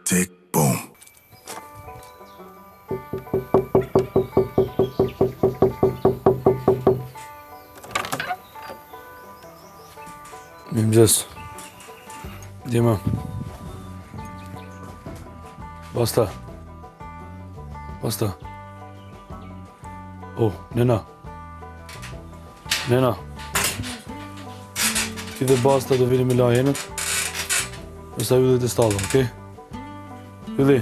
tick, boom. Mirëmëngjes. Dima. Basta. Oh, Nena. Ti dhe Basta do vini me lajenët. Nësa yllit e stallën, okej? Ylli.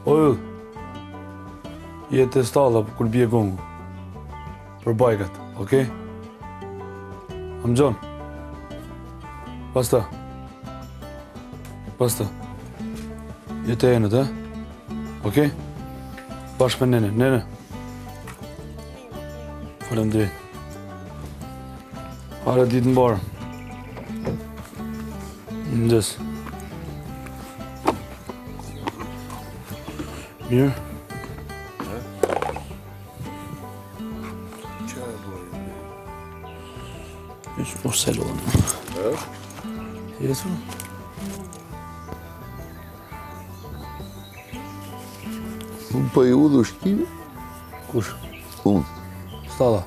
O yll. Jetë e stalla kur bje gongu. Për bajkat, okej? Amgjon. Basta. Jetë e enët, okej? Bashkë me nene. Faleminderit. Hare ditë mbarë. Mëngjes. Mirë. Hiç boş salon. Jesu. Unë po i udhë ushqime? Kush? Unë. Stalla.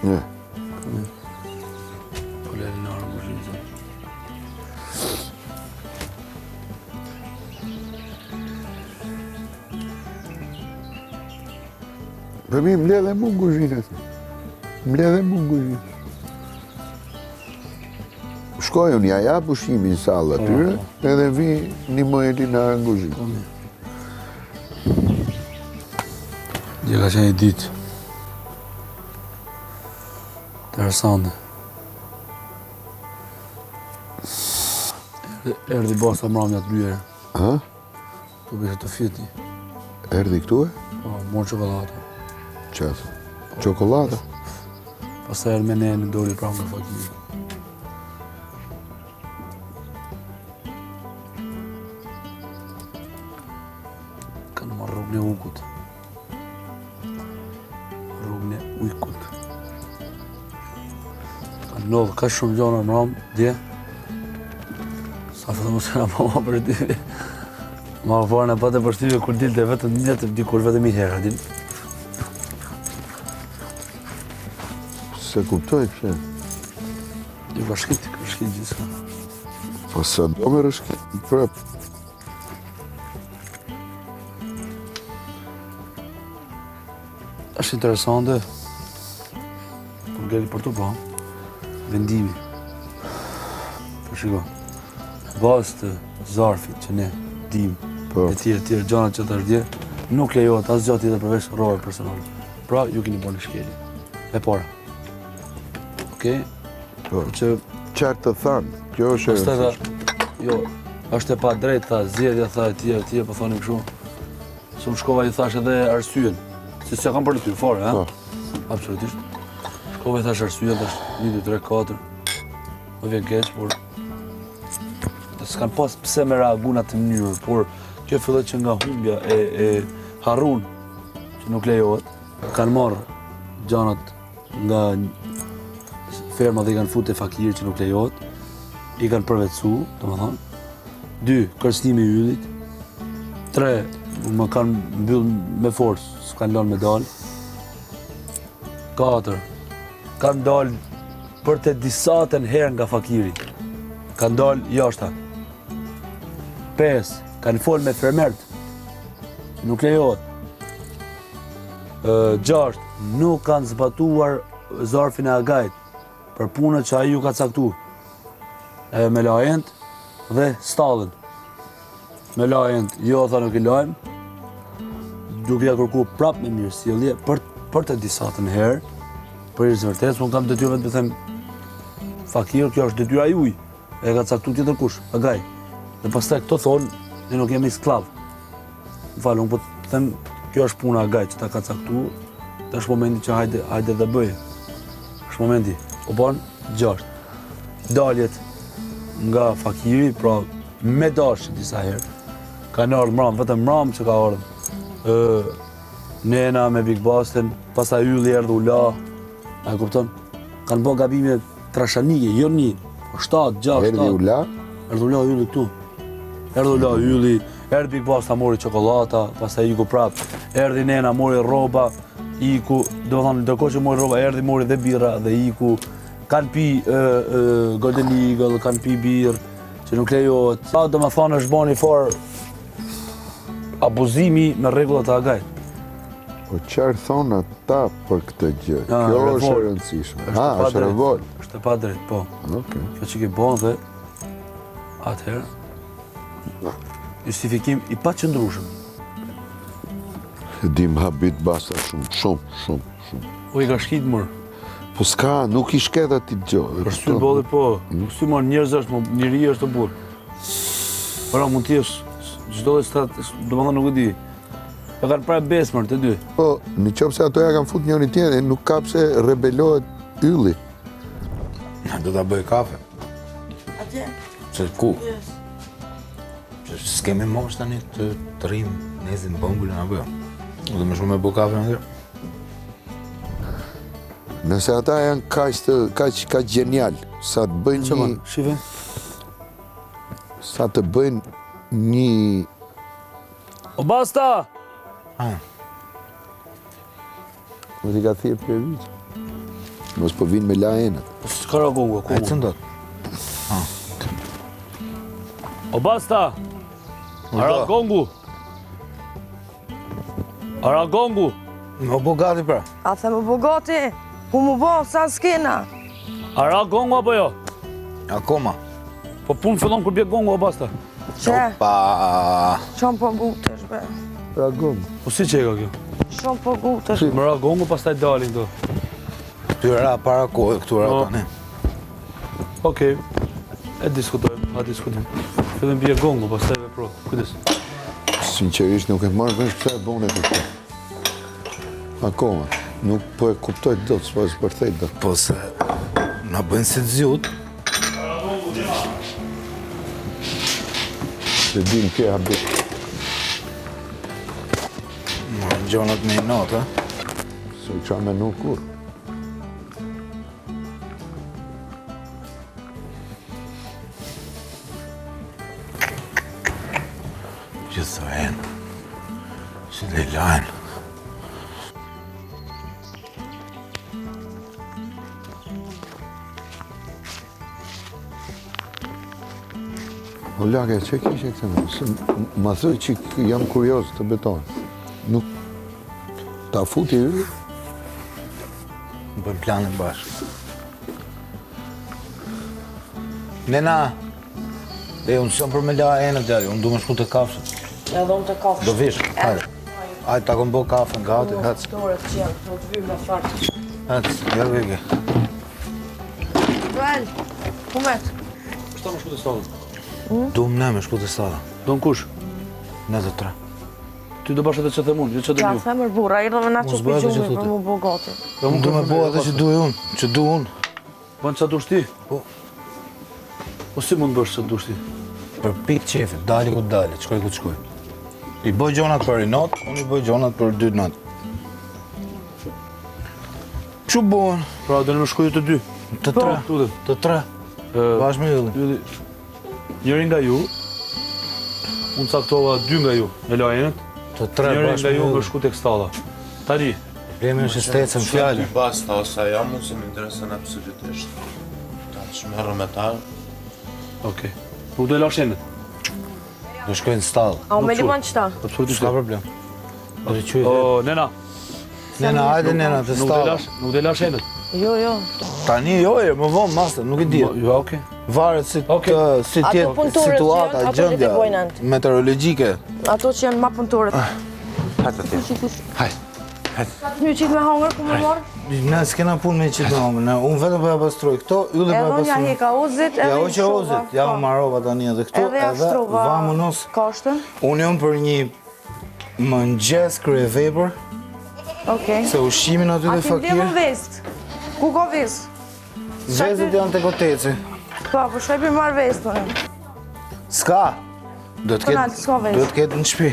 Ne. Po lejnë në arë më zhjithë. Për mi mbledhe mu në kuzhinët. Shkoj unë, ja jap ushqimin sallë atyre, edhe vi një mojeti në arë në kuzhinë. Dje ka qenë i ditë. Interesante. Erdi Basta mramja të lyre. Ha? Tu bishe të fjeti. Erdi këtu e? Po, morë qokolata. Qatë? Qokolata? Pastaj erë me ne në dori pranë nga fakiri. Kanë marrë rrugën e ukut. Kanë ndodhë ka shumë gjona në ramë, dje. Sa fëtë mos e nga mama për ty. Ma farën e patë për shtyve kur dilte vetëm njëtë, dikur vetëm i herë, din. Se kuptoj pse. Ju ka shkit gjithë. Po sa do me rëshkit prap. Është interesante, kur gjelli për të pa, vendimi. Për shiko, bazë të zarfit që ne dim, e tjere gjanat që të është dje, nuk lejohet asë gjatë tjetër përveç rrore personale. Pra, ju keni bërë në shkeli. E para. Okej? Që... Qartë të thanë, kjo është e rëndësishme. Jo, është e pa drejtë, tha, zjedhja, tha, e tjere, po thonim kështu. Së më shkova i thash edhe arsyen. Si se kam për ty, fare, ha? Absolutisht. Shkova i thash arsyen, thash 1, 2, 3, 4. Më vjen keq, por... S'kan pas pse me reagu në atë mënyrë, por kjo fillet që nga humbja e harrun, që nuk lejohet. Kanë marrë gjanat nga ferma dhe i kanë fute fakirë që nuk lejohet. I kanë përvetësu, të më thonë. 2, kërcënimi i yllit. 3, më kanë mbyll me forcë, s'kanë lënë me dalë. 4, kanë dalë për të disatën herë nga fakiri. Kanë dalë jashta. 5, kanë folë me fermert, që nuk lejohet. 6, nuk kanë zbatuar zarfin e agajt për punët që ai ju ka caktu. Me lajent dhe stallën. Me lajent, jo tha nuk i lajmë, duke ja kërku prap me mirë sjellje për të disatën herë, për i vërtetës, unë kam detyrë vetë me them fakir, kjo është detyra juaj, e ka caktu tjetër kush, agaj. Dhe pastaj këto thonë, ne nuk jemi sklav. Më falë, unë po të them, kjo është puna agaj që ta ka caktu, dhe është momenti që hajde dhe bëje. është momenti, o banë 6. Daljet nga fakiri, pra me dashë disa herë, kanë ardhë mram, vetëm mram që ka ardhë. Nena me Big Bastin, pastaj ylli erdhë u la, a e kupton? Kanë bërë gabime trashanike, jo një, 7, 6, 7. Erdhi u la? Erdhi u la ylli këtu. Erdhi u la ylli, erdhi pasta mori çokolata, pastaj iku prap. Erdhi nena mori rroba, iku, domethënë ndërkohë që mori rroba, mori dhe birra dhe iku. Kanë pi Golden Eagle, kanë pi birë, që nuk lejohet. Sa domethënë është bani fort abuzimi me rregullat e agajt. Po çfarë thon ata për këtë gjë? Kjo është e rëndësishme. Është revolt. Është e padrejt, po. Okej. Kjo që ke bën dhe atëherë justifikim i paqëndrueshëm. Dim habit basta shumë. O i ka shkit mër. Po s'ka, nuk i shket ati gjë. Për sy bolli po. Sy mor njerëz është, njeri është të burr. Pra mund të jesh çdo stat, domethënë nuk e di. E kanë pra besmër të dy. Po, në qoftë se ato ja kanë fut njëri tjetrin, nuk ka pse rebelohet ylli. Do ta bëj kafe. Atje? Se ku? Që s'kemi mosh tani të rrim nezin bëngullin apo jo. Do më shumë me bë kafe në Nëse ata janë kaq genial, sa të bëjnë Çfarë? një, Shive? sa të bëjnë një O basta! Më t'i ka thirë për vizë. Mos po vinë me lajenët. S'ka ragongu, ku? E cëndot? O basta! Aragongu! Aragongu! Më bo gati pra. A the më bogati, ku më bo, sa s'kena. Aragongu apo jo? Akoma. Po punë fillon kur bje gongu, o basta. Që? Pa. Shumë po gutesh, be. Ragum. Po si që e ka kjo? Shumë po gutesh. Më ragongu, pastaj dalin këto. Këtyra para kohë, këtyra Po. tani. Okej, e diskutojmë, Fillim bje gongu, pastaj vepro. Kujdes. Sinqerisht nuk e marrë vesh pse e bone këtë. Akoma. Nuk po e kuptoj dot, s'po e përthej dot. Po se na bëjnë si të zjut. Se dim ke habit. Marrë gjonat me i natë, Se qa me nuk kur. Gjithë të enë. Si dhe i lajnë. O lage, që kishe këtë më? Ma thëj që jam kurios të beton. Nuk ta futi ylli? Në bëjmë planin bashkë. Nena, unë s'jam për me la e në djali, unë du më shku të kafshët. Edhe unë të kafsh. Do vish, hajde. Hajde, ta kom bo kafe, gati, hec. Tore të qenë, do të vymë me fartë. Hec, ja vege. Duel, kumet. Shta më shku të stallën. Du më ne me shku të sada. Do në kush? Ne dhe tre. Ty do bashkë të që të mund, jo që të Ja, një. themër burra, i dhe me na që Mos bëhet për që gjumi, thotë. për mu bogati. Unë du me bo atë që du unë, që du unë. Bënë që dush ti? Po. Po si mund bësh që dush ti? Për pikë qefit, dali ku dali, qkoj ku qkoj. I bëj gjonat për i natë, unë i bëj gjonat për 2 natë. Që bojnë? Pra, dhe në shkuju të dy. Të tre. Tutem. Të tre. Bashkë me yllin. Ylli, njëri nga ju, unë caktova 2 nga ju, me lajenët, Të tre njëri bashkë nga me ju më yllin. shku tek stalla. Tani, Problemi është stecën fjallë. Basta ose ja mu se më interesën absolutisht. Ta të shmerë me ta. okej. Nuk do e lash enët. Do shkojnë në stallë. A u me limon qëta? Absolutisht. Ska problem. Do të qujë. O, nena, Nena, hajde nena të nuk do e stallë. lash, nuk do e lash enët. Jo, jo. Tani jo, më vonë mastër, nuk e di. Jo, okej. Varet si Okej. si Ato tjetë punëtorët që situata, janë, ato gjendja që të bojnë antë. meteorologjike. Ato që janë ma punëtorët. Hajde atje. Hajde. Një qitë me hangër, ku më morë? Ne s'kena punë me qitë në hongër, unë vetëm për ja pastroj këto, ylle për Edhe ja unë ja pastroj. heka uzit, edhe Ja i o që shova. ozit, ja Po. u marova tani edhe këtu, Edhe ja edhe shtrova vamonos. kashtën. Unë jam për një mëngjes krye vepër, Okej. se ushqimin aty A dhe ti mblemën fakir. vest? Ku ko vest? Vezët janë të koteci. Po, po shoj për marrë vest, për Ska. Do të Po, na, s'ka ketë, vesh. do të ketë në shtëpi.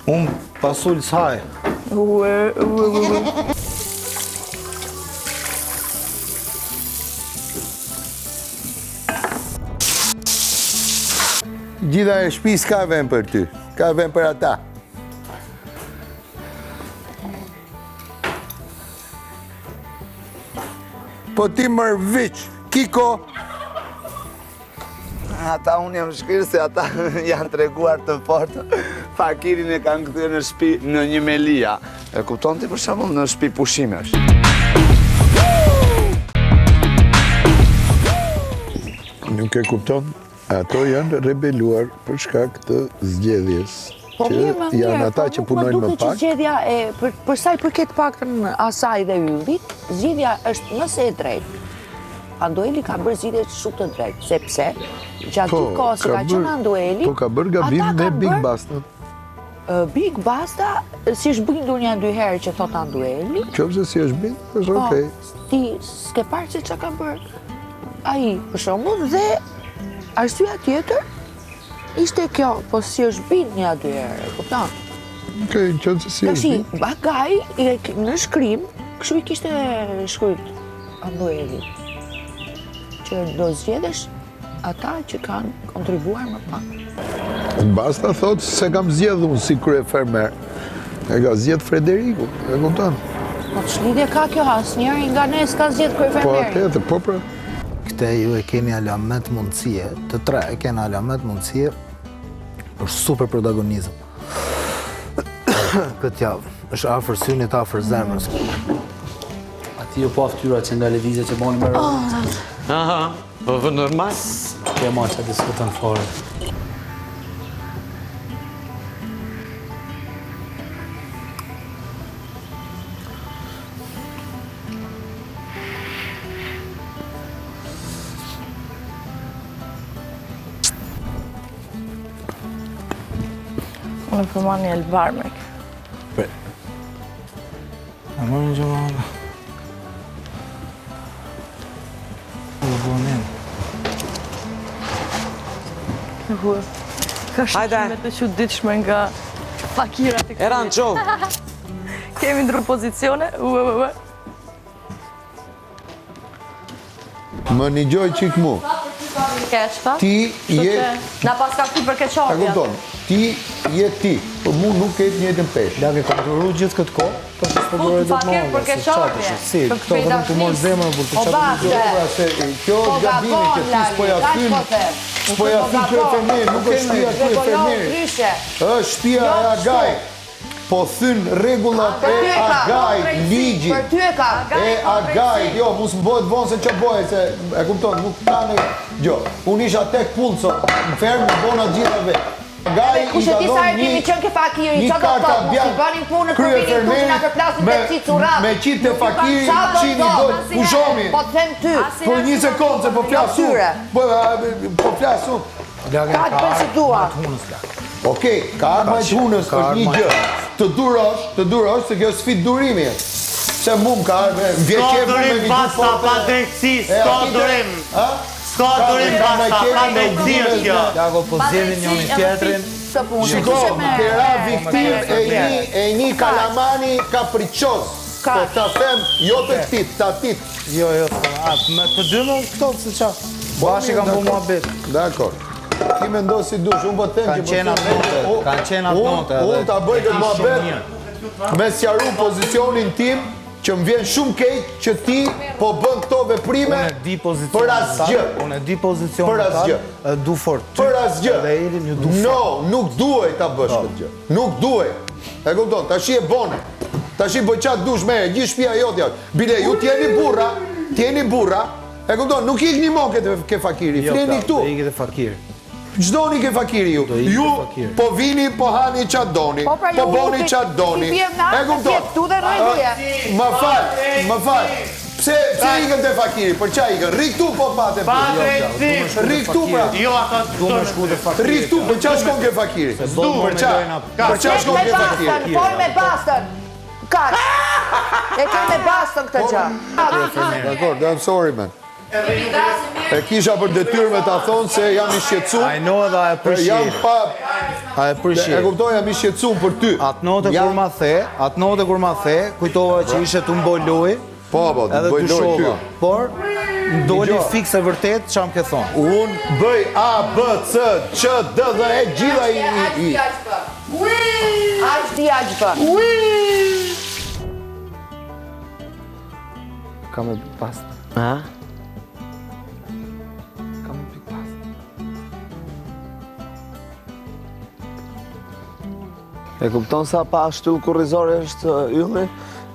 Unë pasul s'haj. Ue. gjitha e shtëpisë ka vend për ty. Ka vend për ata. Po ti mërë viq, Kiko. Ata unë jam shkrirë se ata janë treguar të fortë. Fakirin e kanë kthyer në shtëpi në një melia. E kupton ti për shembull në shtëpi pushimesh. Nuk e kupton? Ato janë rebeluar për shkak të zgjedhjes. Që janë ata që punojnë më pak. Zgjedhja për sa i përket paktën asaj dhe yllit, zgjedhja është nëse e drejtë. Andoeli ka bërë zgjidhje shumë të drejtë, sepse gjatë gjithë kohës që ka qenë Andoeli, po ka bërë gabim me Big Basta. Big Basta, si është bindur një 2 herë që thot Andoeli. Qofse si është bindur, është okej. Ti s'ke parë se çka ka bërë ai, për shembull, dhe arsyeja tjetër ishte kjo, po si është bindur një 2 herë, e kupton? Okej, qofse si është bindur. Bagaj në shkrim, kështu i kishte shkruajtur Andoeli, që do zgjedhësh ata që kanë kontribuar më pak. Basta thotë se kam zgjedhur unë si kryefermer. E ka zgjedh Frederiku, e kupton? Po ç'lidhje ka kjo, asnjëri nga ne s'ka zgjedh Po kryefermerin. atë, po pra. Këte ju e keni alamet mundësie, të tre e keni alamet mundësie për super protagonizëm. Këtë javë, është afër synit, afër zemrës. Ati jo pa ftyra që nga levizje që bani më rrë. Aha, po normal. Ke ma që diskutën fare. Unë përma një elbarmek. A më në gjëma. Ka shqime të çuditshme nga fakirat e Eran qov. Kemi ndru pozicione. Më një gjoj qik mu. Keqta. Ti je... Na pas ka këtu për Ta keqapja. kupton, ti je ti. Për mu nuk ketë njëjtën peshë. Ja ke kontrolu gjithë këtë kohë, për që s'po dore do të Fakir për keqapje. Si, këto vetëm të morë zemër, për të O qatë bashkë, Kjo është gabimi që ti s'po ja thyn, s'po ja thyn kryefermerin, nuk është shtëpia e kryefermerit. Është shtëpia e Agaj. Po thyn rregullat e Agaj, ligji. Për ty e ka. E Agaj, jo, mos më bëhet vonë se që bëhet, se e kupton, nuk ka në... Jo, unë isha tek pulso, në fermë në bona gjitha vetë. Agaj i Kushe ka ti sa dhënë e kemi qënë ke fakiri, një që do karta të mos i bjanë bënin punë në kërvimin tu që nga përplasin të qitë curat. me qitë të fakiri, qini do pushomi. Po të them ty. Për një sekundë, se po flasë unë. Po flasë unë. Ka të bërë si dua. Okej, ka arma e hunës është një gjë. Të durosh, se kjo sfit durimi. Se mu më ka arme, më vje qefë me një basta, pa drejtësi, s'ka durim. S'ka durim basta, pa drejtësi është kjo. Jago, po zjedhin njëni tjetrin. Shiko, kera viktim e një kalamani kapriqos. Po ta them, jo të këtit, ta tit. Jo, me të dy më këto, se qa? Bashi kam po mua bet. Dakor. Ti me ndo si dush, unë po them që... Kanë qenë atë note. Unë ta bëj këtë mua bet me sjaru pozicionin tim që më vjen shumë keq që ti po bën këto veprime për asgjë. Unë e di pozicionin Për asgjë. Du fort. Për asgjë. Dhe Elin ju du fort. No, nuk duhej ta bësh këtë gjë. Nuk duhej. E kupton, tash e bone. Tash bëj çat dush me, gjithë shtëpia jote. Bile ju t'jeni burra. E kupton, nuk ikni mo ke fakiri. Fleni këtu. Jo, ikit e fakiri. Çdoni ke fakiri ju. Ju po vini, po hani çat doni. Po boni çat doni. E kupton. Më fal. Pse ikën te fakiri? Për çfarë ikën? Rri këtu po patë. Pa drejtësi. Rri këtu pra. Jo, ata Du me shku dhe fakiri. Rri këtu, për çfarë shkon ke fakiri? Për çfarë shkon ke fakiri? Por me bastën. Kaq. E ke me bastën këtë gjë. Dakor, I'm sorry man. E kisha për detyrë me ta thonë se jam i shqetësuar. I know dhe I appreciate. Jam pa... I appreciate. E kuptoj, jam i shqetësuar për ty. Atë note kur ma the, kujtova që ishe të mboj loj, Po, të edhe bëj të loj ty. shova. Por, Doli fiks e vërtet, çam ke thonë. Unë bëj A, B, C, Q, D dhe E gjitha i... Aq di aq bë. Kam e pikë pastë. Ha? Kam e pikë pastë. E kupton sa pa shtyllë kurrizore është ylli?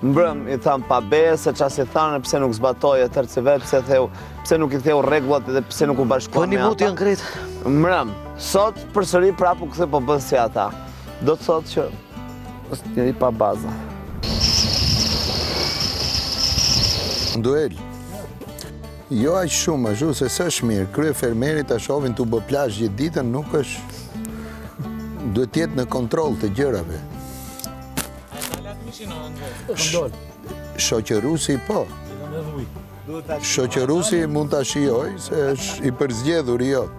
Mbrëm i tham pa be, se qas i thanë pse nuk zbatoj e tërë cive, pse nuk i theu regullat dhe pse nuk u bashkua me ata. Po një mut janë kretë. Mbrëm, sot përsëri prapu këthe po bën si ata. Do të thotë që është njëri pa baza. Duel. Jo aq shumë, ashtu se s'është mirë. Krye fermerit ta shohin tu bë plazh gjithë ditën nuk është. Duhet jetë në kontroll të gjërave. Shoqërusi po. Shoqërusi mund ta shijoj se është i përzgjedhur i jot.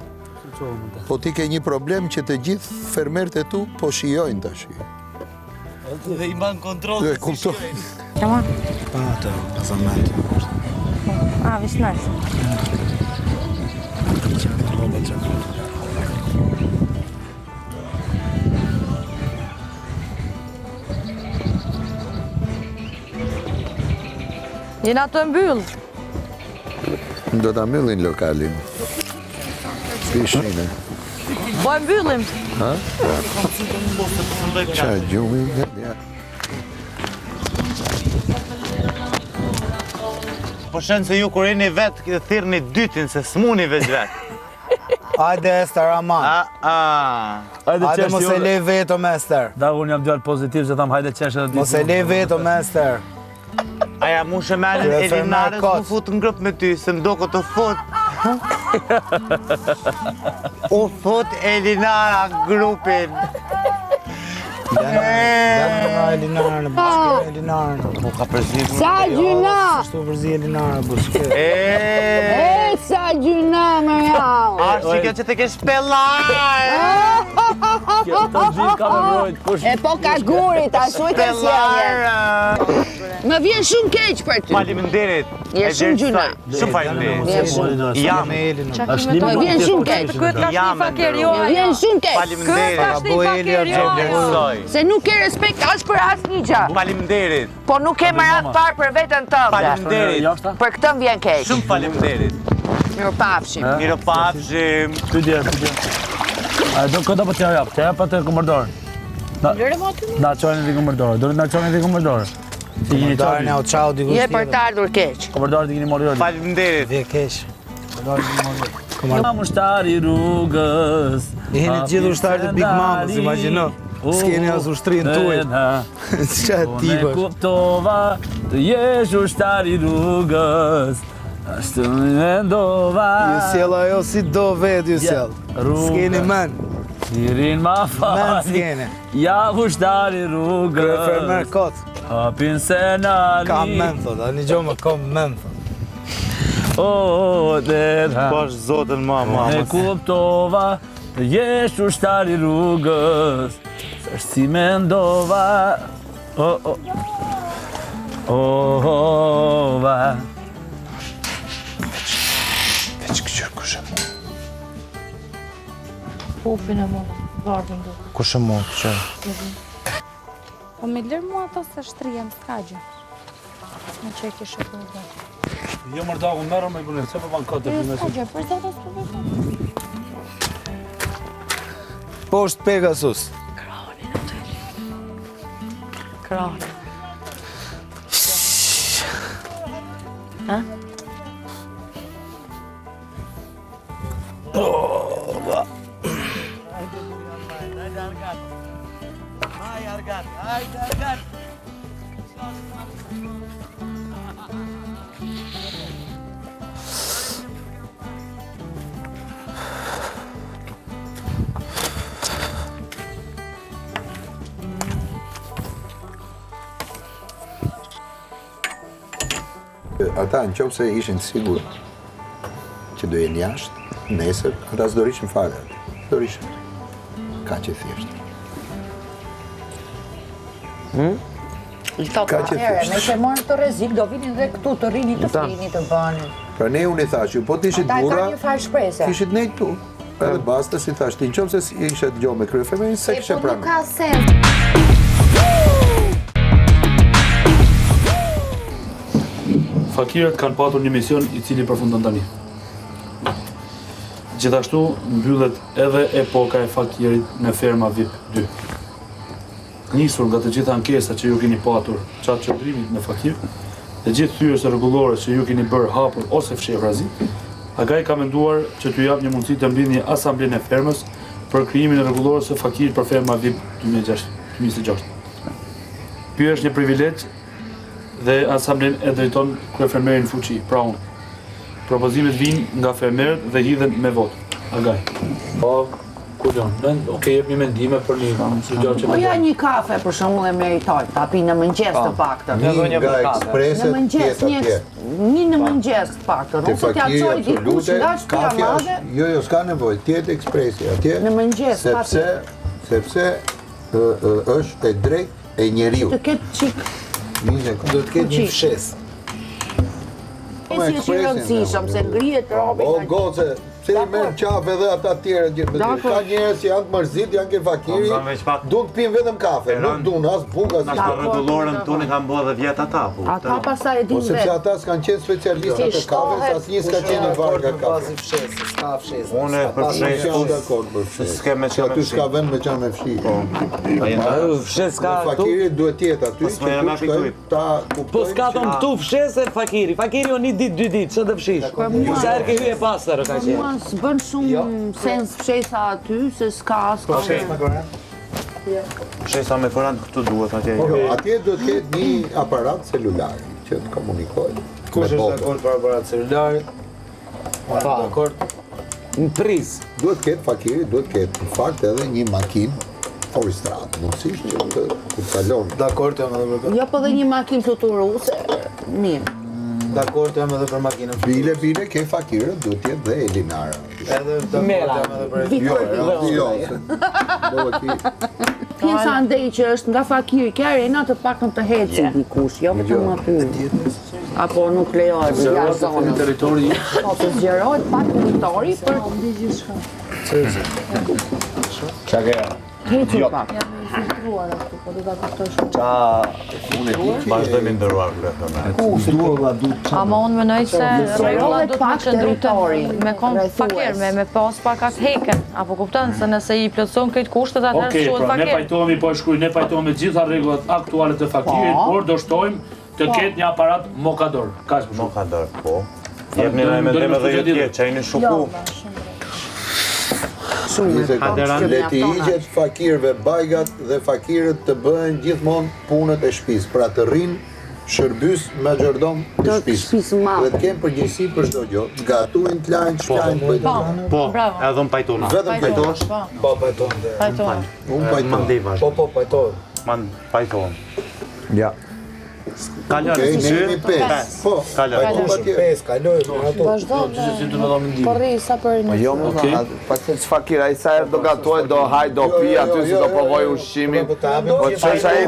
Po ti ke një problem që të gjithë fermerët e tu po shijojnë tash. Dhe i ban kontroll të si shijojnë. Qëma? Pa atë, pazament. Vish nice. Jena të mbyllë. Do ta mbyllin lokalin. Pishine. Po e mbyllim. Ha? Qa gjumi? Po shenë se ju kur jeni vetë, këtë thirë një dytin, se s'muni veç vetë. Ajde, Ester, aman. Ajde, mos e le veto, Ester. Da, unë jam djallë pozitiv, që tham hajde qeshe dhe Mos e le veto, Ester. Aja mu shemelin Elinarës mu fut në grup me ty, se mdo këtë të fut. U fut Elinara grupin. Elinarën, bashkë Elinarën. Po ka përzit. Sa gjyna! Shtu përzi Elinarën, bashkë. Sa gjyna, më jam! Ashtë që që të kesh pellar! E po ka gurit, ashtu i të sjellje. Më vjen shumë keq për ty. Faleminderit. Je shumë gjyna. Shumë faleminderit. Jam. Më vjen shumë keq. Jam. Më vjen shumë keq. Faleminderit. Se nuk ke respekt as për asnjë gjë. Faleminderit. Po nuk ke më radh parë për veten tënde. Faleminderit. Për këtë më vjen keq. Shumë faleminderit. Mirupafshim. Mirupafshim. Ty dje. Do këtë po t'ja jap, t'ja jap atë këmbërdorën. Na çojnë di këmbërdorën, do na çojnë di këmbërdorën. Si jeni Darë në qau diku Je për të ardhur keq. Këmbërdorën di keni mori. Faleminderit. Vje keq. Jam ushtari rrugës. Jeni gjithë ushtarë të Big Mamas, imagjino. S'keni as ushtrinë tuaj. Ç'a ti Ne kuptova të jesh ushtari rrugës. Ashtu më mendova. Ju sjell ajo si do vetë ju sjell. S'keni men. Sirin ma Men fali. s'keni. Ja ushtari rrugës. Fermer kot. Hapin se nani. Kam men thot, a një gjo më kam men thot. O, dera. Bash zotën mama. Ne kuptova të jesh ushtari rrugës. Sështë si mendova. Va. Veç këqër kushë. Pupin e mu, vardën do. Kushë mund që? Po me lërë mua ato se shtrijem, s'ka gjë. Në që e kishe për dhe. Jo mërdagu, merë me bënë, se për banë kote. S'ka gjë, për zeta s'ka për dhe. Po është Pegasus. Krahë. Ha? Ata në qovë se ishin sigur që do jenë jashtë, nesër, ata s'do rishën fare. Do rishën. Ka që thjeshtë. I thot atëherë, me që morën të rrezik, do vinin dhe këtu të rini të flini të banin. Pra ne unë I thash ju, po t'ishit Ata burra, ka një farë shprese. kishit nejt tu. Edhe basta si thash ti, në qëmë se ishe të gjohë me kryefemerin, se kishe Po nuk pranë. ka sens. Fakirët kanë patur një mision I cili përfundon tani. Gjithashtu mbyllet edhe epoka e fakirit në ferma VIP 2. Nisur nga të gjitha ankesat që ju keni patur qatë qëndrimit në fakir, dhe gjithë thyerjet rregullore që ju keni bërë hapur ose fshehrazi, Agaj ka menduar që t'ju jap një mundësi të mbini një asamblenë e fermës për krijimin e rregullorës së fakirit për ferma VIP 2026. Ky është një privilegj dhe asamblen e drejton kryefermerin fuqi, pra unë. Propozimet vinë nga fermerët dhe hidhen me votë. Agaj. Po, Kulion, jep një mendime për një gjatë që Po ja një kafe për shembull e meritoj, ta pi në mëngjes të paktën. Një nga ekspreset tjetë atje. Një në mëngjes të paktën. Ose t'ja çoj dikush nga shtëpia madhe. Jo, s'ka nevojë, tjetë ekspresi atje. Në mëngjes, sepse është e drejtë e njeriu. Të ketë çik. Do të ketë një fshes. Si është I rëndësishëm se ngrihet robi. O goce, se I merë qafe dhe ata tjera gjithë. Ka njerëz që janë të mërzit, janë ke fakiri, duan të pinë vetëm kafe, nuk duan as bukë, as Në rregullorën tonë kanë bërë dhe vjet ata. Ata pastaj e dinë sepse vetë. ata s'kanë qenë specialistat e kafes, asnjë s'ka qenë I varg nga kafe. Unë për fshes Jam dakord për fshes. s'ke me Se aty s'ka vend me qanë me fshi. Fshes ka këtu. Fakiri duhet tjetë aty, që tu shkojnë ta Po kuptojnë. s'ka ton këtu fshes e fakiri. Fakiri o një ditë, 2 ditë, ç'të fshish. Sa herë ke hyrë pastër ka qenë. Mua s'bën shumë sens fshesa aty se s'ka. Fshesa me korant këtu duhet atje. Atje do të ketë një aparat celular që të komunikojë. Kush është dakord për aparat celularit? Pa, dakord. Në prizë. Duhet ketë fakiri, duhet ketë në fakt edhe një makinë forestrat, mundësisht që të kalon. Dakord jam edhe për Jo, po dhe një makinë fluturuese, mirë. Dakord jam edhe për makinën. Bile, ke fakirët, duhet jetë dhe Elinara. Edhe dakord jam edhe për Pjesa andej që është nga fakiri, ke arena të paktën të heci dikush, jo vetëm aty. Apo nuk lejohet të jashtë zonës. territori. Po të zgjerohet pak territori për hecur pak. Vazhdojmë ndëruar vletën. Ama unë menoj se rregullat do të pak qëndru territori, me kon fakir, me pas pak as heken, apo kupton se nëse I plotson këtë kushtet atëherë Okej, shohet pra ne fakir. pajtohemi po e shkruaj, ne pajtohemi gjitha rregullat aktuale të fakirit, por do shtojmë të ketë një aparat mokador. Kaq për shkak. Mokador, po. Jepni na mendime edhe ju tjerë, çajini shuku. Le të hiqet fakirëve bajgat dhe fakirët të bëhen gjithmonë punët e shtëpisë, pra të rrinë shërbys majordom të shtëpisë. Dhe të kemë përgjegjësi për çdo gjë, të gatuajnë, të lajnë, shpjajnë, bëjnë. Po, edhe unë pajtona. Vetëm pajtosh? Po, pajton. Unë pajton. Po, pajton. Man pajton. Ja. Kalon. Okej, ne jemi 5. Po, kalon. 5, kaloj me ato. Po rri sa për një. Jo, pastaj ç'fakira, ai sa herë do gatuaj, do haj, do pi aty si do provoj ushqimin. Po ç'është ai?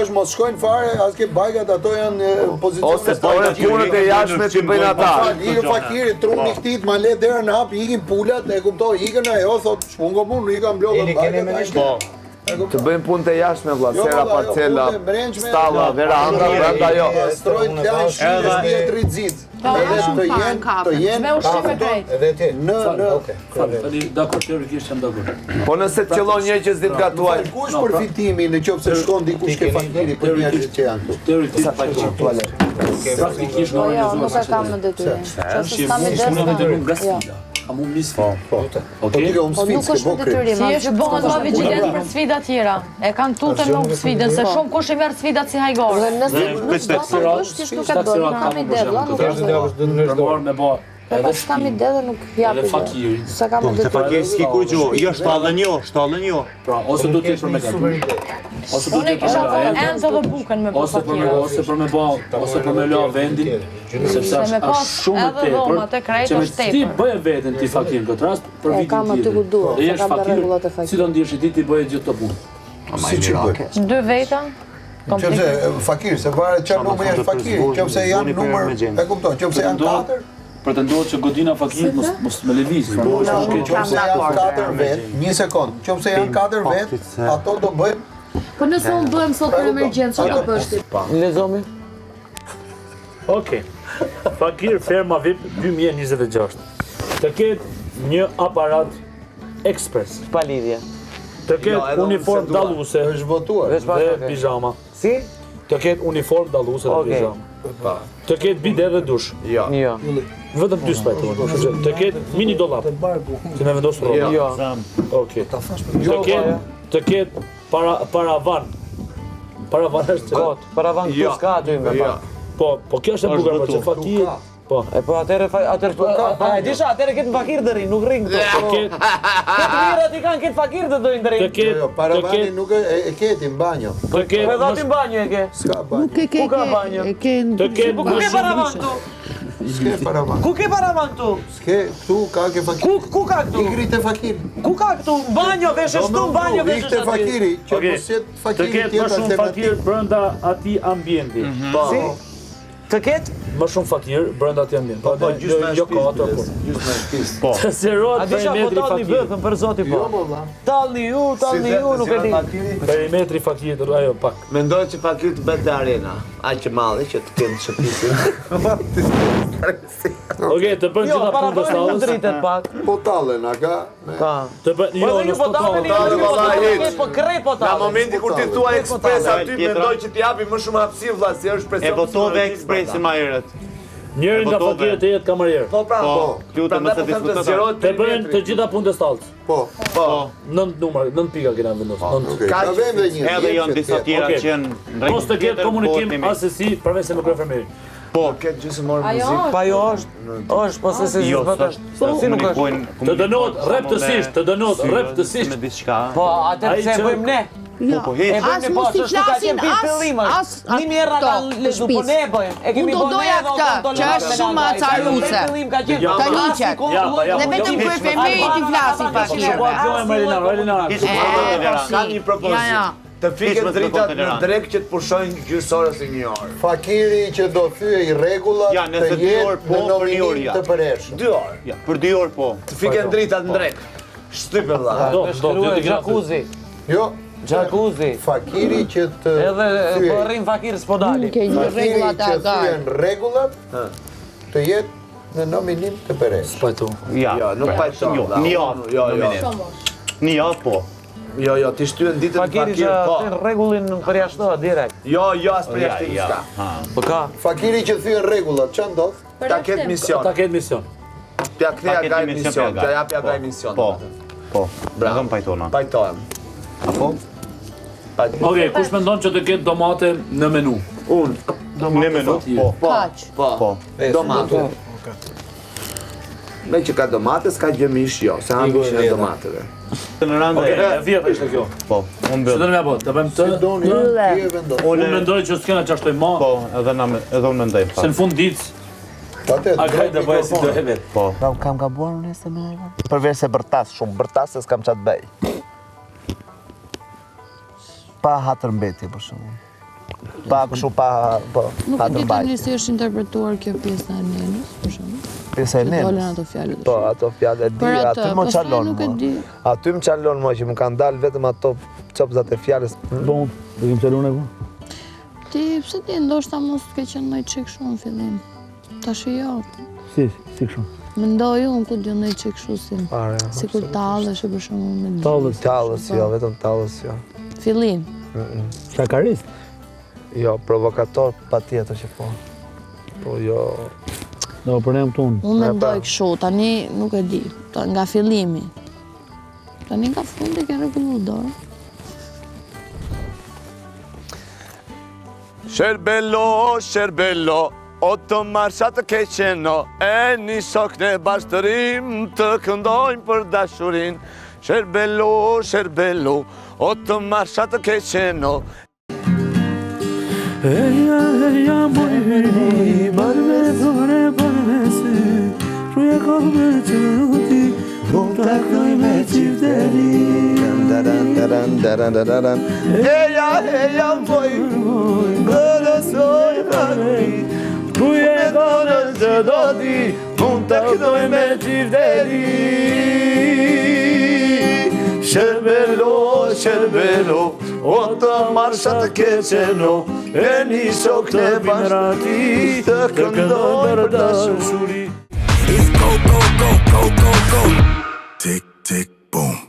Është mos shkojnë fare, as ke bajgat ato janë pozicione. Ose ore punët e jashtme që bëjnë ata. Ikë fakiri, truni ktit, ma le derën hap, ikin pulat, e kuptoj, ikën ajo, thot, shpungo punë, ikan blokët. Të bëjmë punë të jashtme vlla, sera parcela, stalla, veranda, brenda jo. Strojnë lajnë shqires një të rritzit. Edhe të jenë Edhe ti. Tani dakord teorikisht jam dakord. Po nëse të qëllon një që s'di të gatuaj. Kush përfitimi në qoftë se shkon dikush ke fakiri për njerëzit që janë këtu. Teorikisht pajton. Praktikisht Po jo, nuk e kam në detyrë. Qëse s'kam detyrë. Kam unë misë. Po ti ke unë sfidë, s'ke bo kretë. Si është bëhen më vigjilent për sfida tjera. E kanë tutën nuk sfidën, se shumë kush I merr sfidat si hajgore. Dhe nëse nuk do ta bësh, ti nuk e bën, kam ide, vëlla, nuk e bën. Edhe s'kam ide dhe nuk japi. Edhe fakiri. Sa kam Se fakiri s'ki kujgju, jo shtallën jo. Pra, ose do të jesh për me gatu. Ose do të jesh Ende dhe bukën me fakirë. Ose për me bë, ose për me la vendin, sepse është shumë e tepër. Që me ti bëj veten ti fakir në këtë rast për vitin kam aty ku duhet, tjetër. se kam rregullat e fakirit. Si do ndihesh ti bëje gjithë këto punë? Si që bëj? 2 veta, Qëpse fakir, se varet çfarë numri është fakiri, qëpse janë numër, e kupton, qëpse janë 4. Pretendohet që godina fakir mos me lëviz. Qëpse janë 4 vet, 1 sekond, qëpse janë 4 vet, ato do bëjmë. Po nëse unë bëjmë sot për emergjencë, çfarë do bësh ti? Lezomi. Okej. Fakir ferma VIP 2026. Të ketë një aparat ekspres. Pa lidhje. Të ketë uniform dalluese. Është votuar. Dhe pijama. Si? Të ketë uniform dalluese dhe pijama. Të ketë bide dhe dush. Jo. Vetëm 2 spajtore. Të ketë mini dollap. Si me vendosë rroba. Jo. Okej. Të ketë paravan. Paravan është kot. Paravan këtu s'ka aty me pa. Po kjo është e bukur për që fakir. Po. E po atëre e disha atëre këtë fakir dëri, nuk rrinë këto. Këtë mirët i kanë këtë fakir të dojnë dëri. Paravani nuk e keti në banjo. Po dhati në banjo e ke? S'ka banjo. Ku ka banjo? Ku ke paravan tu? S'ke paravan. Ku ke paravan tu? S'ke, tu ka ke fakiri. Ku ka këtu? Igri të fakiri. Ku ka këtu? Banjo veshës tu, banjo veshës aty. Igri të fakiri, që përset fakiri tjetër alternativ. Të ketë më shumë fakir brenda ati ambienti. Si? Të ketë? Më shumë fakir brenda ati ambienti. Po, jo ka ato. Po. Të zerohet perimetri fakir. Vëthëm për zoti po. Talni ju, nuk e di. Perimetri fakir, ajo pak. Mendoj që fakir të bëhet arena. Aq që madhe që të kenë shëpisin. Okej, të bën gjitha punë të sallës. Dritet pak. Po tallen, a ka? Ka. Të bën, jo, në po tallen. Po krej po tallen. Në momenti kur ti thua ekspres aty, mendoj që ti japi më shumë hapësirë vëlla, se është presion. E votove ekspresin më herët. Njëri nga fakirët e jetë kamarier. Po pra, po. Lutem mos e diskutoj. Të bëjnë të gjitha punët e stallës. Po. 9 numër, 9 pika kena vendosur. Ka vend dhe një. Edhe janë disa tjera që janë në rregull. Mos të ketë komunikim asesi përveç se me kryefermerin. Po, këtë gjysmor muzikë. Pa jo është, po se zbatësh. Si nuk është? Të dënohet rreptësisht, të dënohet rreptësisht me diçka. Po, atëherë pse e bëjmë ne? Po, heq. As mos i flasin as një herë kanë lezu, po ne e bëjmë. E kemi bënë ne edhe që është shumë acaruse. Të niqet. Ne vetëm kryefermerit i flasin pak herë. Ka një propozit. Të fiket dritat në drek që të pushojnë gjysore si 1 orë. Fakiri që do thyej rregullat të jetë në nominim të përhershëm. 2 orë. Për 2 orë po. Të fiken dritat në drek. Shtype vëlla. Do jacuzzi. Jo. Jacuzzi. Fakiri që të edhe po rrin fakir s'po dali. Fakiri që thyen rregullat të jetë në nominim të përhershëm. Pajto. Ja, nuk pajto. Një javë po. Jo, ti shtyen ditën fakir po. Fakiri që rregullin përjashtohet direkt. Jo, as përjashtim s'ka. Po ka. Fakiri që thyen rregullat, ç'a ndodh? Ta ketë mision. Ta ketë mision. T'ja kthea gaj mision, t'ja japja gaj mision. Po. Bravo, pajtona. Pajtohem. Apo? Okej, kush mendon që të ketë domate në menu? Unë. Në menu? Po. Domate. Me që ka domate, s'ka gjë mish jo, se hanë mishin e domateve. Në randë e vjetë ishte kjo. Po, unë bëllë. Që të në mja të bëjmë të? Unë mendoj që s'kena që ashtoj ma. Po, edhe unë mendoj. Se në fund ditës, a gajtë dhe bëjë si të hevet. Po. Kam gabuar unë se me eva? Përveç se bërtas, shumë bërtas se s'kam qatë bëj. Pa hatër mbetje, për shumë. Pa këshu pa hatër mbaj. Nuk e si është interpretuar kjo pjesë e nenës, për shumë. Pjesë e nenës? Ato fjallet. Po, ato fjallet e di, aty më qalon më. Aty më qalon më që më kanë dalë vetëm ato qopzat e fjallës. Bon, do kemë qalon e ku? Ti, pse ti ndoshta mos të ke qenë nëjë qik shumë në fillim? Ta shi jo. Si këshu? Mendoj unë ku t'jo nëjë qik shumë si kur talësh e për shumë me di. Talës jo, vetëm talës jo. Fillim? Shakarist? Jo, provokator pa tjetër që po. Po jo... Do, për ne më tonë. Unë mendoj këshu, tani nuk e di, nga fillimi. Tani nga fundi ke rregullu dorë. Sherbello, o të marsha të keqeno, e një shok në bashtërim të këndojnë për dashurin. Sherbello, o të marsha të keqeno. Eja, moj hyri, barme zore, barme sy, shruja ka me qëti, Unë të këtoj me qifteri. Heja, heja moj, gëllësoj rëri, Kuje konës që do ti, unë të këtoj me qifteri. Sherbelo, sherbelo, o të marsha të keqeno, e një shok të bashkëti, të këndoj për dashuri. It's go, go, go, go, go, go. Tick, tick, boom.